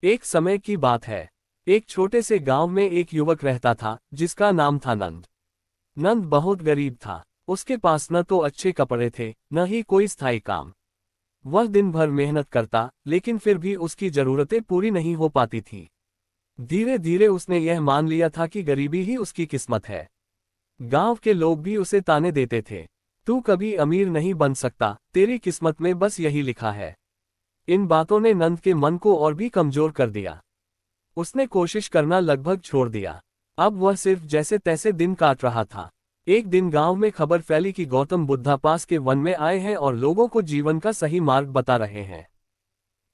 एक समय की बात है। एक छोटे से गांव में एक युवक रहता था जिसका नाम था नंद। नंद बहुत गरीब था। उसके पास न तो अच्छे कपड़े थे न ही कोई स्थायी काम। वह दिन भर मेहनत करता, लेकिन फिर भी उसकी जरूरतें पूरी नहीं हो पाती थीं। धीरे धीरे उसने यह मान लिया था कि गरीबी ही उसकी किस्मत है। गांव के लोग भी उसे ताने देते थे, तू कभी अमीर नहीं बन सकता, तेरी किस्मत में बस यही लिखा है। इन बातों ने नंद के मन को और भी कमजोर कर दिया। उसने कोशिश करना लगभग छोड़ दिया। अब वह सिर्फ जैसे तैसे दिन काट रहा था। एक दिन गांव में खबर फैली कि गौतम बुद्धा पास के वन में आए हैं और लोगों को जीवन का सही मार्ग बता रहे हैं।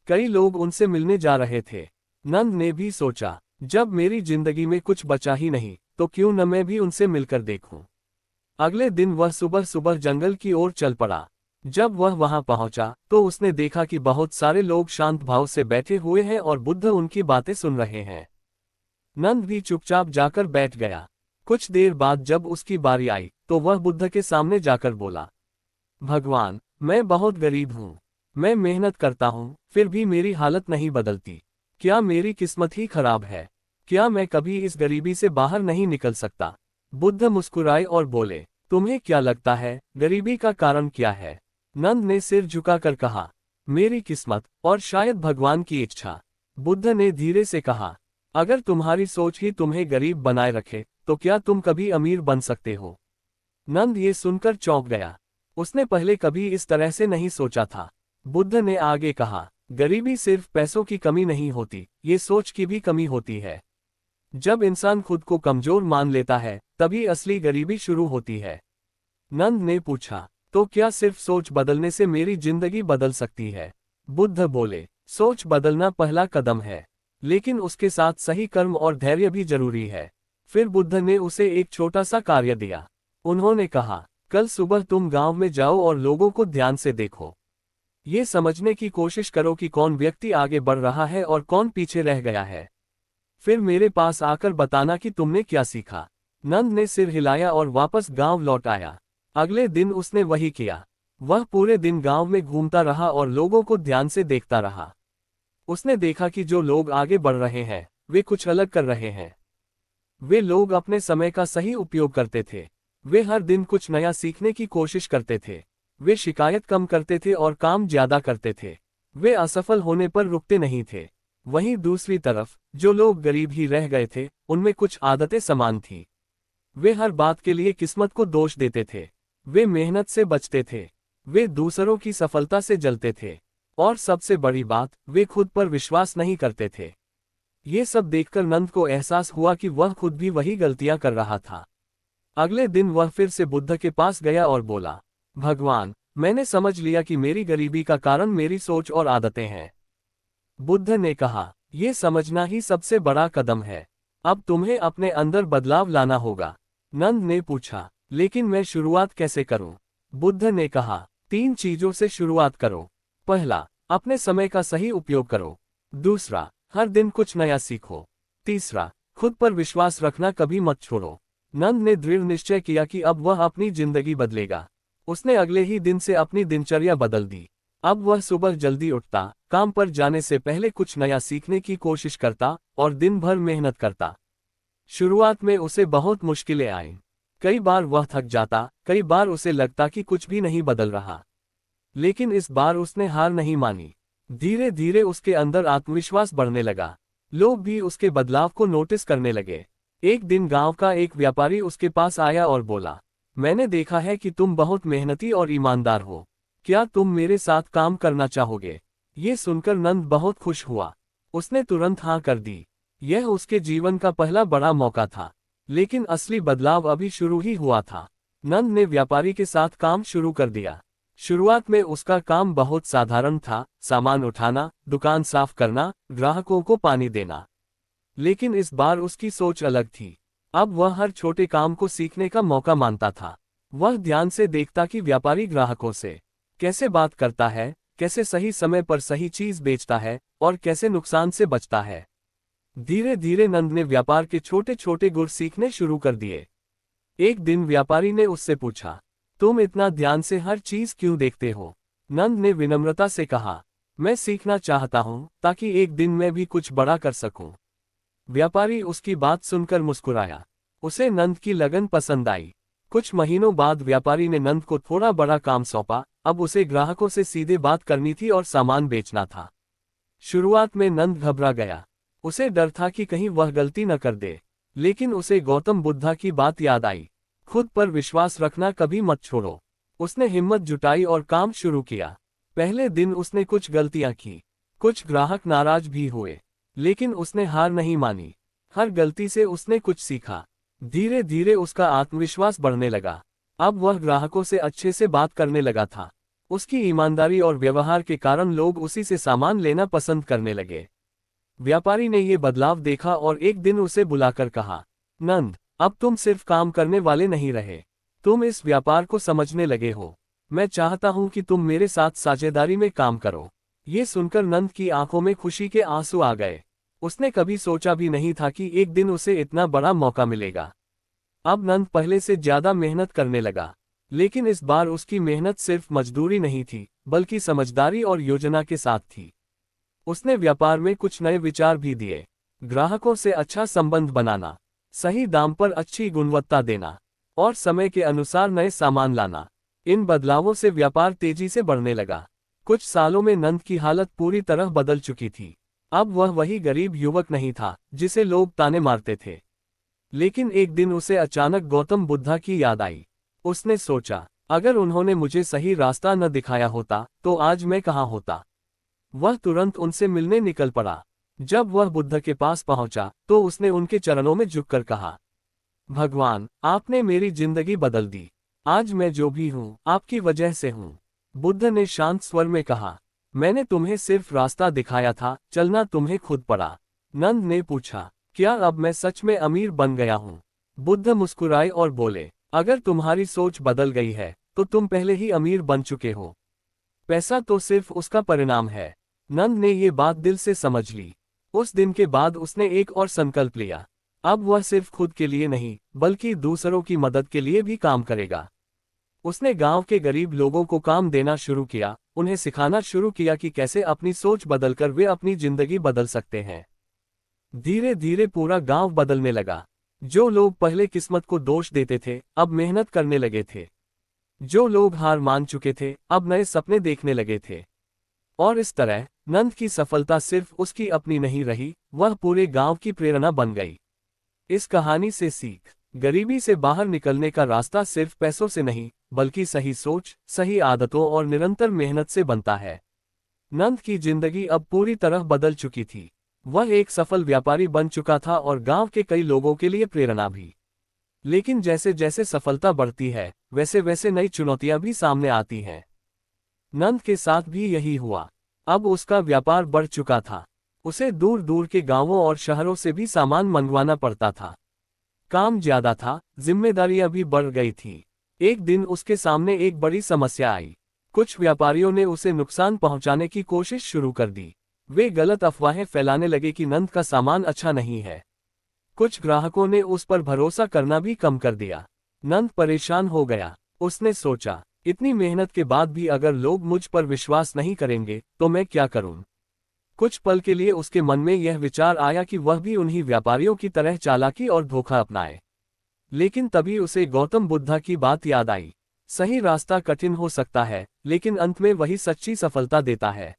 कई लोग उनसे मिलने जा रहे थे। नंद ने भी सोचा, जब मेरी जिंदगी में कुछ बचा ही नहीं, तो क्यों न मैं भी उनसे मिलकर देखूं। अगले दिन वह सुबह सुबह जंगल की ओर चल पड़ा। जब वह वहां पहुंचा तो उसने देखा कि बहुत सारे लोग शांत भाव से बैठे हुए हैं और बुद्ध उनकी बातें सुन रहे हैं। नंद भी चुपचाप जाकर बैठ गया। कुछ देर बाद जब उसकी बारी आई तो वह बुद्ध के सामने जाकर बोला, भगवान, मैं बहुत गरीब हूँ। मैं मेहनत करता हूँ, फिर भी मेरी हालत नहीं बदलती। क्या मेरी किस्मत ही खराब है? क्या मैं कभी इस गरीबी से बाहर नहीं निकल सकता? बुद्ध मुस्कुराए और बोले, तुम्हें क्या लगता है, गरीबी का कारण क्या है? नंद ने सिर झुकाकर कहा, मेरी किस्मत और शायद भगवान की इच्छा। बुद्ध ने धीरे से कहा, अगर तुम्हारी सोच ही तुम्हें गरीब बनाए रखे, तो क्या तुम कभी अमीर बन सकते हो? नंद ये सुनकर चौंक गया। उसने पहले कभी इस तरह से नहीं सोचा था। बुद्ध ने आगे कहा, गरीबी सिर्फ पैसों की कमी नहीं होती, ये सोच की भी कमी होती है। जब इंसान खुद को कमजोर मान लेता है, तभी असली गरीबी शुरू होती है। नंद ने पूछा, तो क्या सिर्फ सोच बदलने से मेरी जिंदगी बदल सकती है? बुद्ध बोले, सोच बदलना पहला कदम है, लेकिन उसके साथ सही कर्म और धैर्य भी जरूरी है। फिर बुद्ध ने उसे एक छोटा सा कार्य दिया। उन्होंने कहा, कल सुबह तुम गांव में जाओ और लोगों को ध्यान से देखो। ये समझने की कोशिश करो कि कौन व्यक्ति आगे बढ़ रहा है और कौन पीछे रह गया है। फिर मेरे पास आकर बताना कि तुमने क्या सीखा। नंद ने सिर हिलाया और वापस गांव लौट आया। अगले दिन उसने वही किया। वह पूरे दिन गांव में घूमता रहा और लोगों को ध्यान से देखता रहा। उसने देखा कि जो लोग आगे बढ़ रहे हैं, वे कुछ अलग कर रहे हैं। वे लोग अपने समय का सही उपयोग करते थे। वे हर दिन कुछ नया सीखने की कोशिश करते थे। वे शिकायत कम करते थे और काम ज्यादा करते थे। वे असफल होने पर रुकते नहीं थे। वहीं दूसरी तरफ जो लोग गरीब ही रह गए थे, उनमें कुछ आदतें समान थीं। वे हर बात के लिए किस्मत को दोष देते थे। वे मेहनत से बचते थे। वे दूसरों की सफलता से जलते थे। और सबसे बड़ी बात, वे खुद पर विश्वास नहीं करते थे। ये सब देखकर नंद को एहसास हुआ कि वह खुद भी वही गलतियां कर रहा था। अगले दिन वह फिर से बुद्ध के पास गया और बोला, भगवान, मैंने समझ लिया कि मेरी गरीबी का कारण मेरी सोच और आदतें हैं। बुद्ध ने कहा, यह समझना ही सबसे बड़ा कदम है। अब तुम्हें अपने अंदर बदलाव लाना होगा। नंद ने पूछा, लेकिन मैं शुरुआत कैसे करूं? बुद्ध ने कहा, 3 चीजों से शुरुआत करो। पहला, अपने समय का सही उपयोग करो। दूसरा, हर दिन कुछ नया सीखो। तीसरा, खुद पर विश्वास रखना कभी मत छोड़ो। नंद ने दृढ़ निश्चय किया कि अब वह अपनी जिंदगी बदलेगा। उसने अगले ही दिन से अपनी दिनचर्या बदल दी। अब वह सुबह जल्दी उठता, काम पर जाने से पहले कुछ नया सीखने की कोशिश करता और दिन भर मेहनत करता। शुरुआत में उसे बहुत मुश्किलें आईं। कई बार वह थक जाता, कई बार उसे लगता कि कुछ भी नहीं बदल रहा। लेकिन इस बार उसने हार नहीं मानी। धीरे धीरे उसके अंदर आत्मविश्वास बढ़ने लगा। लोग भी उसके बदलाव को नोटिस करने लगे। एक दिन गांव का एक व्यापारी उसके पास आया और बोला, मैंने देखा है कि तुम बहुत मेहनती और ईमानदार हो। क्या तुम मेरे साथ काम करना चाहोगे? ये सुनकर नंद बहुत खुश हुआ। उसने तुरंत हाँ कर दी। यह उसके जीवन का पहला बड़ा मौका था। लेकिन असली बदलाव अभी शुरू ही हुआ था। नंद ने व्यापारी के साथ काम शुरू कर दिया। शुरुआत में उसका काम बहुत साधारण था, सामान उठाना, दुकान साफ करना, ग्राहकों को पानी देना। लेकिन इस बार उसकी सोच अलग थी। अब वह हर छोटे काम को सीखने का मौका मानता था। वह ध्यान से देखता कि व्यापारी ग्राहकों से कैसे बात करता है, कैसे सही समय पर सही चीज बेचता है और कैसे नुकसान से बचता है। धीरे धीरे नंद ने व्यापार के छोटे छोटे गुर सीखने शुरू कर दिए। एक दिन व्यापारी ने उससे पूछा, तुम इतना ध्यान से हर चीज क्यों देखते हो? नंद ने विनम्रता से कहा, मैं सीखना चाहता हूँ ताकि एक दिन मैं भी कुछ बड़ा कर सकूं। व्यापारी उसकी बात सुनकर मुस्कुराया। उसे नंद की लगन पसंद आई। कुछ महीनों बाद व्यापारी ने नंद को थोड़ा बड़ा काम सौंपा। अब उसे ग्राहकों से सीधे बात करनी थी और सामान बेचना था। शुरुआत में नंद घबरा गया। उसे डर था कि कहीं वह गलती न कर दे। लेकिन उसे गौतम बुद्धा की बात याद आई, खुद पर विश्वास रखना कभी मत छोड़ो। उसने हिम्मत जुटाई और काम शुरू किया। पहले दिन उसने कुछ गलतियां की। कुछ ग्राहक नाराज भी हुए। लेकिन उसने हार नहीं मानी। हर गलती से उसने कुछ सीखा। धीरे धीरे उसका आत्मविश्वास बढ़ने लगा। अब वह ग्राहकों से अच्छे से बात करने लगा था। उसकी ईमानदारी और व्यवहार के कारण लोग उसी से सामान लेना पसंद करने लगे। व्यापारी ने ये बदलाव देखा और एक दिन उसे बुलाकर कहा, नंद, अब तुम सिर्फ काम करने वाले नहीं रहे। तुम इस व्यापार को समझने लगे हो। मैं चाहता हूं कि तुम मेरे साथ साझेदारी में काम करो। ये सुनकर नंद की आंखों में खुशी के आंसू आ गए। उसने कभी सोचा भी नहीं था कि एक दिन उसे इतना बड़ा मौका मिलेगा। अब नंद पहले से ज्यादा मेहनत करने लगा। लेकिन इस बार उसकी मेहनत सिर्फ मजदूरी नहीं थी, बल्कि समझदारी और योजना के साथ थी। उसने व्यापार में कुछ नए विचार भी दिए। ग्राहकों से अच्छा संबंध बनाना, सही दाम पर अच्छी गुणवत्ता देना और समय के अनुसार नए सामान लाना। इन बदलावों से व्यापार तेजी से बढ़ने लगा। कुछ सालों में नंद की हालत पूरी तरह बदल चुकी थी। अब वह वही गरीब युवक नहीं था जिसे लोग ताने मारते थे। लेकिन एक दिन उसे अचानक गौतम बुद्धा की याद आई। उसने सोचा, अगर उन्होंने मुझे सही रास्ता न दिखाया होता तो आज मैं कहाँ होता। वह तुरंत उनसे मिलने निकल पड़ा। जब वह बुद्ध के पास पहुंचा तो उसने उनके चरणों में झुककर कहा, भगवान, आपने मेरी जिंदगी बदल दी। आज मैं जो भी हूँ आपकी वजह से हूँ। बुद्ध ने शांत स्वर में कहा, मैंने तुम्हें सिर्फ रास्ता दिखाया था, चलना तुम्हें खुद पड़ा। नंद ने पूछा, क्या अब मैं सच में अमीर बन गया हूँ? बुद्ध मुस्कुराए और बोले, अगर तुम्हारी सोच बदल गई है तो तुम पहले ही अमीर बन चुके हो। पैसा तो सिर्फ उसका परिणाम है। नंद ने ये बात दिल से समझ ली। उस दिन के बाद उसने एक और संकल्प लिया। अब वह सिर्फ खुद के लिए नहीं, बल्कि दूसरों की मदद के लिए भी काम करेगा। उसने गांव के गरीब लोगों को काम देना शुरू किया, उन्हें सिखाना शुरू किया कि कैसे अपनी सोच बदलकर वे अपनी जिंदगी बदल सकते हैं। धीरे धीरे पूरा गांव बदलने लगा। जो लोग पहले किस्मत को दोष देते थे, अब मेहनत करने लगे थे। जो लोग हार मान चुके थे, अब नए सपने देखने लगे थे। और इस तरह नंद की सफलता सिर्फ उसकी अपनी नहीं रही, वह पूरे गांव की प्रेरणा बन गई। इस कहानी से सीख, गरीबी से बाहर निकलने का रास्ता सिर्फ पैसों से नहीं, बल्कि सही सोच, सही आदतों और निरंतर मेहनत से बनता है। नंद की जिंदगी अब पूरी तरह बदल चुकी थी। वह एक सफल व्यापारी बन चुका था और गांव के कई लोगों के लिए प्रेरणा भी। लेकिन जैसे जैसे सफलता बढ़ती है, वैसे वैसे नई चुनौतियां भी सामने आती हैं। नंद के साथ भी यही हुआ। अब उसका व्यापार बढ़ चुका था। उसे दूर दूर के गांवों और शहरों से भी सामान मंगवाना पड़ता था। काम ज्यादा था, जिम्मेदारियां भी बढ़ गई थी। एक दिन उसके सामने एक बड़ी समस्या आई। कुछ व्यापारियों ने उसे नुकसान पहुंचाने की कोशिश शुरू कर दी। वे गलत अफवाहें फैलाने लगे कि नंद का सामान अच्छा नहीं है। कुछ ग्राहकों ने उस पर भरोसा करना भी कम कर दिया। नंद परेशान हो गया। उसने सोचा, इतनी मेहनत के बाद भी अगर लोग मुझ पर विश्वास नहीं करेंगे तो मैं क्या करूं? कुछ पल के लिए उसके मन में यह विचार आया कि वह भी उन्हीं व्यापारियों की तरह चालाकी और धोखा अपनाए। लेकिन तभी उसे गौतम बुद्धा की बात याद आई। सही रास्ता कठिन हो सकता है, लेकिन अंत में वही सच्ची सफलता देता है।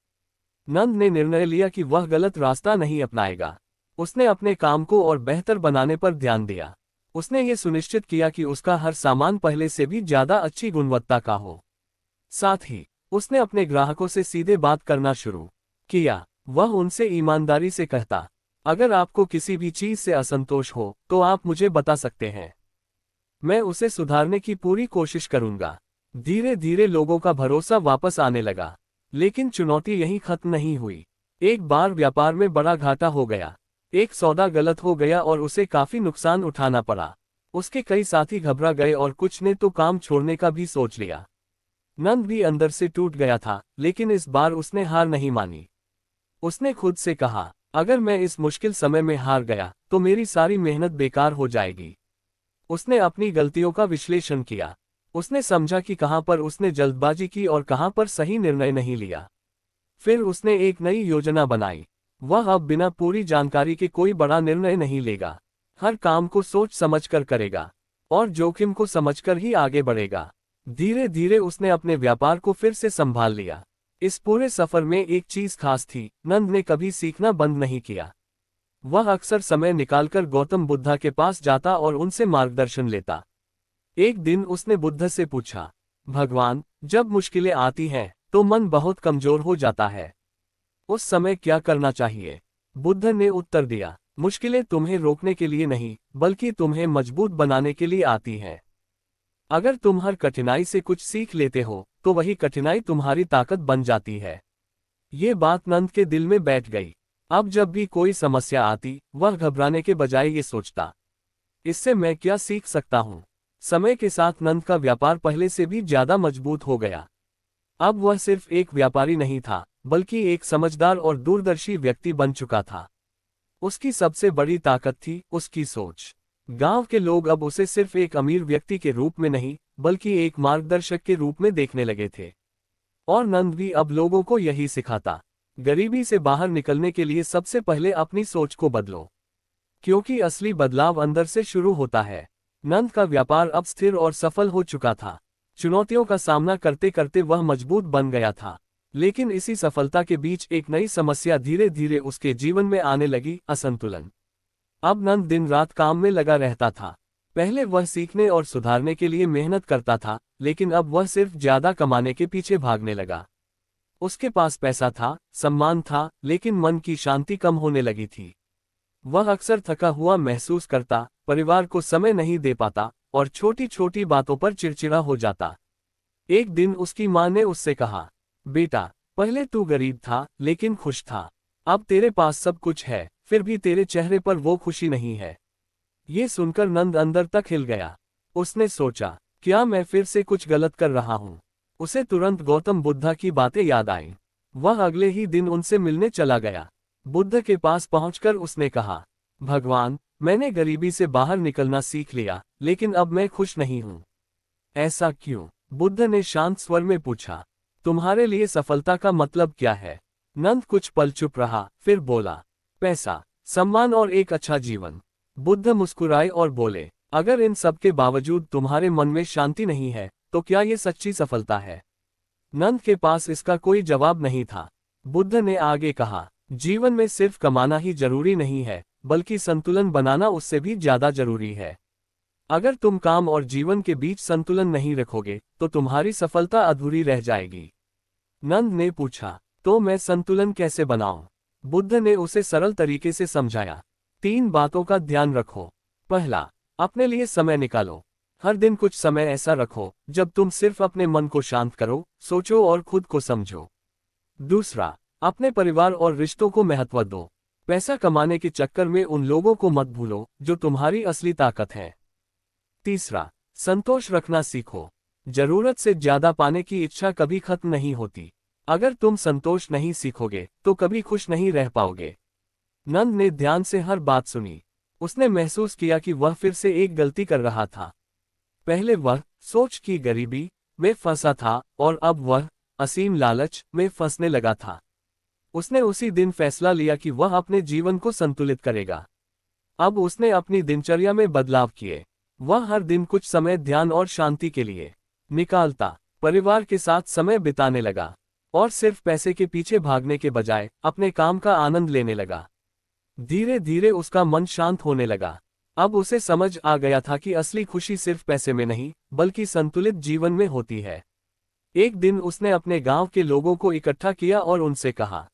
नंद ने निर्णय लिया कि वह गलत रास्ता नहीं अपनाएगा। उसने अपने काम को और बेहतर बनाने पर ध्यान दिया। उसने ये सुनिश्चित किया कि उसका हर सामान पहले से भी ज्यादा अच्छी गुणवत्ता का हो। साथ ही उसने अपने ग्राहकों से सीधे बात करना शुरू किया। वह उनसे ईमानदारी से कहता, अगर आपको किसी भी चीज से असंतोष हो तो आप मुझे बता सकते हैं। मैं उसे सुधारने की पूरी कोशिश करूंगा। धीरे धीरे लोगों का भरोसा वापस आने लगा। लेकिन चुनौती यहीं खत्म नहीं हुई। एक बार व्यापार में बड़ा घाटा हो गया। एक सौदा गलत हो गया और उसे काफी नुकसान उठाना पड़ा। उसके कई साथी घबरा गए और कुछ ने तो काम छोड़ने का भी सोच लिया। नंद भी अंदर से टूट गया था, लेकिन इस बार उसने हार नहीं मानी। उसने खुद से कहा, अगर मैं इस मुश्किल समय में हार गया तो मेरी सारी मेहनत बेकार हो जाएगी। उसने अपनी गलतियों का विश्लेषण किया। उसने समझा कि कहां पर उसने जल्दबाजी की और कहां पर सही निर्णय नहीं लिया। फिर उसने एक नई योजना बनाई। वह अब बिना पूरी जानकारी के कोई बड़ा निर्णय नहीं लेगा। हर काम को सोच समझकर करेगा और जोखिम को समझकर ही आगे बढ़ेगा। धीरे धीरे उसने अपने व्यापार को फिर से संभाल लिया। इस पूरे सफर में एक चीज खास थी, नंद ने कभी सीखना बंद नहीं किया। वह अक्सर समय निकालकर गौतम बुद्धा के पास जाता और उनसे मार्गदर्शन लेता। एक दिन उसने बुद्ध से पूछा, भगवान, जब मुश्किलें आती हैं तो मन बहुत कमजोर हो जाता है। उस समय क्या करना चाहिए? बुद्ध ने उत्तर दिया, मुश्किलें तुम्हें रोकने के लिए नहीं, बल्कि तुम्हें मजबूत बनाने के लिए आती हैं। अगर तुम हर कठिनाई से कुछ सीख लेते हो, तो वही कठिनाई तुम्हारी ताकत बन जाती है। ये बात नंद के दिल में बैठ गई। अब जब भी कोई समस्या आती, वह घबराने के बजाय ये सोचता, इससे मैं क्या सीख सकता हूँ। समय के साथ नंद का व्यापार पहले से भी ज्यादा मजबूत हो गया। अब वह सिर्फ एक व्यापारी नहीं था, बल्कि एक समझदार और दूरदर्शी व्यक्ति बन चुका था। उसकी सबसे बड़ी ताकत थी उसकी सोच। गांव के लोग अब उसे सिर्फ एक अमीर व्यक्ति के रूप में नहीं, बल्कि एक मार्गदर्शक के रूप में देखने लगे थे। और नंद भी अब लोगों को यही सिखाता, गरीबी से बाहर निकलने के लिए सबसे पहले अपनी सोच को बदलो, क्योंकि असली बदलाव अंदर से शुरू होता है। नंद का व्यापार अब स्थिर और सफल हो चुका था। चुनौतियों का सामना करते करते वह मजबूत बन गया था। लेकिन इसी सफलता के बीच एक नई समस्या धीरे धीरे उसके जीवन में आने लगी, असंतुलन। अब नंद दिन रात काम में लगा रहता था। पहले वह सीखने और सुधारने के लिए मेहनत करता था, लेकिन अब वह सिर्फ ज्यादा कमाने के पीछे भागने लगा। उसके पास पैसा था, सम्मान था, लेकिन मन की शांति कम होने लगी थी। वह अक्सर थका हुआ महसूस करता, परिवार को समय नहीं दे पाता और छोटी छोटी बातों पर चिड़चिड़ा हो जाता। एक दिन उसकी माँ ने उससे कहा, बेटा, पहले तू गरीब था लेकिन खुश था। अब तेरे पास सब कुछ है, फिर भी तेरे चेहरे पर वो खुशी नहीं है। ये सुनकर नंद अंदर तक हिल गया। उसने सोचा, क्या मैं फिर से कुछ गलत कर रहा हूँ? उसे तुरंत गौतम बुद्धा की बातें याद आईं। वह अगले ही दिन उनसे मिलने चला गया। बुद्ध के पास पहुंचकर उसने कहा, भगवान, मैंने गरीबी से बाहर निकलना सीख लिया, लेकिन अब मैं खुश नहीं हूँ। ऐसा क्यों? बुद्ध ने शांत स्वर में पूछा। तुम्हारे लिए सफलता का मतलब क्या है? नंद कुछ पल चुप रहा, फिर बोला, पैसा, सम्मान और एक अच्छा जीवन। बुद्ध मुस्कुराए और बोले, अगर इन सब के बावजूद तुम्हारे मन में शांति नहीं है, तो क्या ये सच्ची सफलता है? नंद के पास इसका कोई जवाब नहीं था। बुद्ध ने आगे कहा, जीवन में सिर्फ कमाना ही जरूरी नहीं है, बल्कि संतुलन बनाना उससे भी ज्यादा जरूरी है। अगर तुम काम और जीवन के बीच संतुलन नहीं रखोगे, तो तुम्हारी सफलता अधूरी रह जाएगी। नंद ने पूछा, तो मैं संतुलन कैसे बनाऊं? बुद्ध ने उसे सरल तरीके से समझाया। 3 बातों का ध्यान रखो। पहला, अपने लिए समय निकालो। हर दिन कुछ समय ऐसा रखो जब तुम सिर्फ अपने मन को शांत करो, सोचो और खुद को समझो। दूसरा, अपने परिवार और रिश्तों को महत्व दो। पैसा कमाने के चक्कर में उन लोगों को मत भूलो जो तुम्हारी असली ताकत है। तीसरा, संतोष रखना सीखो। जरूरत से ज्यादा पाने की इच्छा कभी खत्म नहीं होती। अगर तुम संतोष नहीं सीखोगे, तो कभी खुश नहीं रह पाओगे। नंद ने ध्यान से हर बात सुनी। उसने महसूस किया कि वह फिर से एक गलती कर रहा था। पहले वह सोच की गरीबी में फंसा था और अब वह असीम लालच में फंसने लगा था। उसने उसी दिन फैसला लिया कि वह अपने जीवन को संतुलित करेगा। अब उसने अपनी दिनचर्या में बदलाव किए। वह हर दिन कुछ समय ध्यान और शांति के लिए निकालता, परिवार के साथ समय बिताने लगा और सिर्फ पैसे के पीछे भागने के बजाय अपने काम का आनंद लेने लगा। धीरे धीरे उसका मन शांत होने लगा। अब उसे समझ आ गया था कि असली खुशी सिर्फ पैसे में नहीं, बल्कि संतुलित जीवन में होती है। एक दिन उसने अपने गांव के लोगों को इकट्ठा किया और उनसे कहा,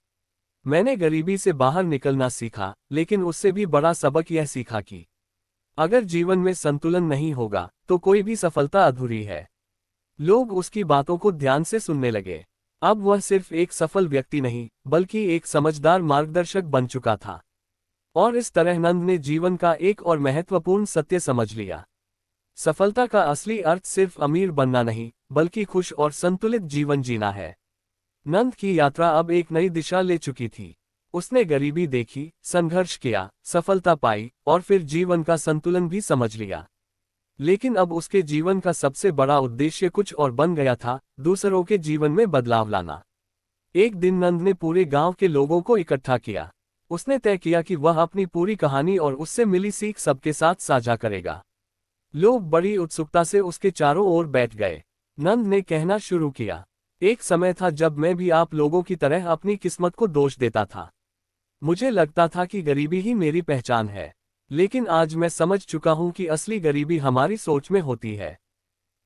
मैंने गरीबी से बाहर निकलना सीखा, लेकिन उससे भी बड़ा सबक यह सीखा कि अगर जीवन में संतुलन नहीं होगा, तो कोई भी सफलता अधूरी है। लोग उसकी बातों को ध्यान से सुनने लगे। अब वह सिर्फ एक सफल व्यक्ति नहीं, बल्कि एक समझदार मार्गदर्शक बन चुका था। और इस तरह नंद ने जीवन का एक और महत्वपूर्ण सत्य समझ लिया। सफलता का असली अर्थ सिर्फ अमीर बनना नहीं, बल्कि खुश और संतुलित जीवन जीना है। नंद की यात्रा अब एक नई दिशा ले चुकी थी। उसने गरीबी देखी, संघर्ष किया, सफलता पाई और फिर जीवन का संतुलन भी समझ लिया। लेकिन अब उसके जीवन का सबसे बड़ा उद्देश्य कुछ और बन गया था, दूसरों के जीवन में बदलाव लाना। एक दिन नंद ने पूरे गांव के लोगों को इकट्ठा किया। उसने तय किया कि वह अपनी पूरी कहानी और उससे मिली सीख सबके साथ साझा करेगा। लोग बड़ी उत्सुकता से उसके चारों ओर बैठ गए। नंद ने कहना शुरू किया, एक समय था जब मैं भी आप लोगों की तरह अपनी किस्मत को दोष देता था। मुझे लगता था कि गरीबी ही मेरी पहचान है, लेकिन आज मैं समझ चुका हूं कि असली गरीबी हमारी सोच में होती है।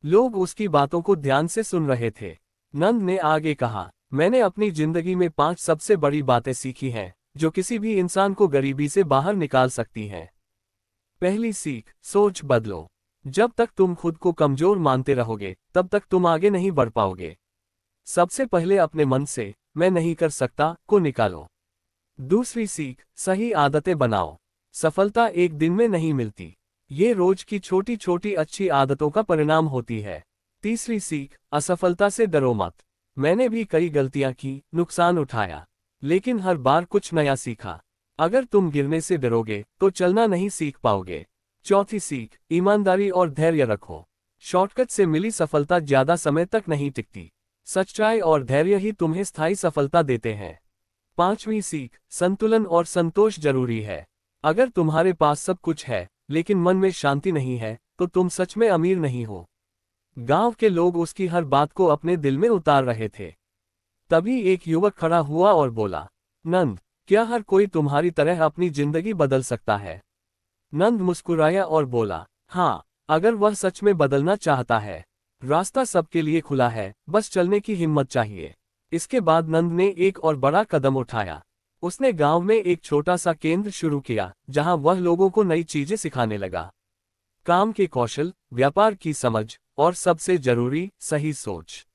लोग उसकी बातों को ध्यान से सुन रहे थे। नंद ने आगे कहा, मैंने अपनी जिंदगी में 5 सबसे बड़ी बातें सीखी हैं, जो किसी भी इंसान को गरीबी से बाहर निकाल सकती हैं। पहली सीख, सोच बदलो। जब तक तुम खुद को कमजोर मानते रहोगे, तब तक तुम आगे नहीं बढ़ पाओगे। सबसे पहले अपने मन से मैं नहीं कर सकता को निकालो। दूसरी सीख, सही आदतें बनाओ। सफलता एक दिन में नहीं मिलती, ये रोज की छोटी छोटी अच्छी आदतों का परिणाम होती है। तीसरी सीख, असफलता से डरो मत। मैंने भी कई गलतियां की, नुकसान उठाया, लेकिन हर बार कुछ नया सीखा। अगर तुम गिरने से डरोगे तो चलना नहीं सीख पाओगे। चौथी सीख, ईमानदारी और धैर्य रखो। शॉर्टकट से मिली सफलता ज्यादा समय तक नहीं टिकती। सच्चाई और धैर्य ही तुम्हें स्थायी सफलता देते हैं। पांचवी सीख, संतुलन और संतोष जरूरी है। अगर तुम्हारे पास सब कुछ है लेकिन मन में शांति नहीं है, तो तुम सच में अमीर नहीं हो। गांव के लोग उसकी हर बात को अपने दिल में उतार रहे थे। तभी एक युवक खड़ा हुआ और बोला, नंद, क्या हर कोई तुम्हारी तरह अपनी जिंदगी बदल सकता है? नंद मुस्कुराया और बोला, हाँ, अगर वह सच में बदलना चाहता है। रास्ता सबके लिए खुला है, बस चलने की हिम्मत चाहिए। इसके बाद नंद ने एक और बड़ा कदम उठाया। उसने गांव में एक छोटा सा केंद्र शुरू किया, जहां वह लोगों को नई चीजें सिखाने लगा। काम के कौशल, व्यापार की समझ और सबसे जरूरी, सही सोच।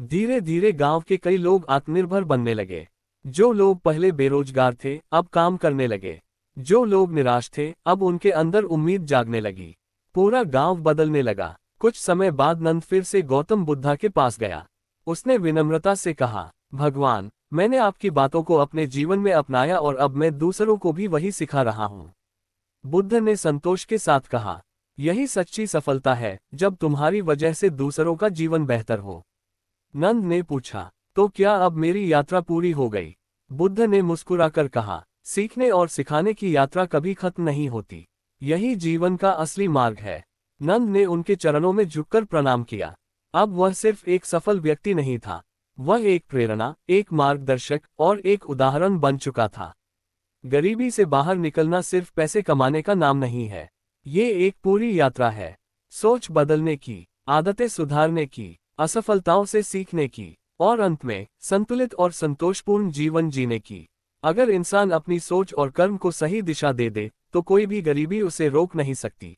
धीरे धीरे गांव के कई लोग आत्मनिर्भर बनने लगे। जो लोग पहले बेरोजगार थे, अब काम करने लगे। जो लोग निराश थे, अब उनके अंदर उम्मीद जागने लगी। पूरा गांव बदलने लगा। कुछ समय बाद नंद फिर से गौतम बुद्धा के पास गया। उसने विनम्रता से कहा, भगवान, मैंने आपकी बातों को अपने जीवन में अपनाया और अब मैं दूसरों को भी वही सिखा रहा हूँ। बुद्ध ने संतोष के साथ कहा, यही सच्ची सफलता है, जब तुम्हारी वजह से दूसरों का जीवन बेहतर हो। नंद ने पूछा, तो क्या अब मेरी यात्रा पूरी हो गई? बुद्ध ने मुस्कुराकर कहा, सीखने और सिखाने की यात्रा कभी खत्म नहीं होती। यही जीवन का असली मार्ग है। नंद ने उनके चरणों में झुककर प्रणाम किया। अब वह सिर्फ एक सफल व्यक्ति नहीं था, वह एक प्रेरणा, एक मार्गदर्शक और एक उदाहरण बन चुका था। गरीबी से बाहर निकलना सिर्फ पैसे कमाने का नाम नहीं है, ये एक पूरी यात्रा है। सोच बदलने की, आदतें सुधारने की, असफलताओं से सीखने की और अंत में संतुलित और संतोषपूर्ण जीवन जीने की। अगर इंसान अपनी सोच और कर्म को सही दिशा दे दे, तो कोई भी गरीबी उसे रोक नहीं सकती।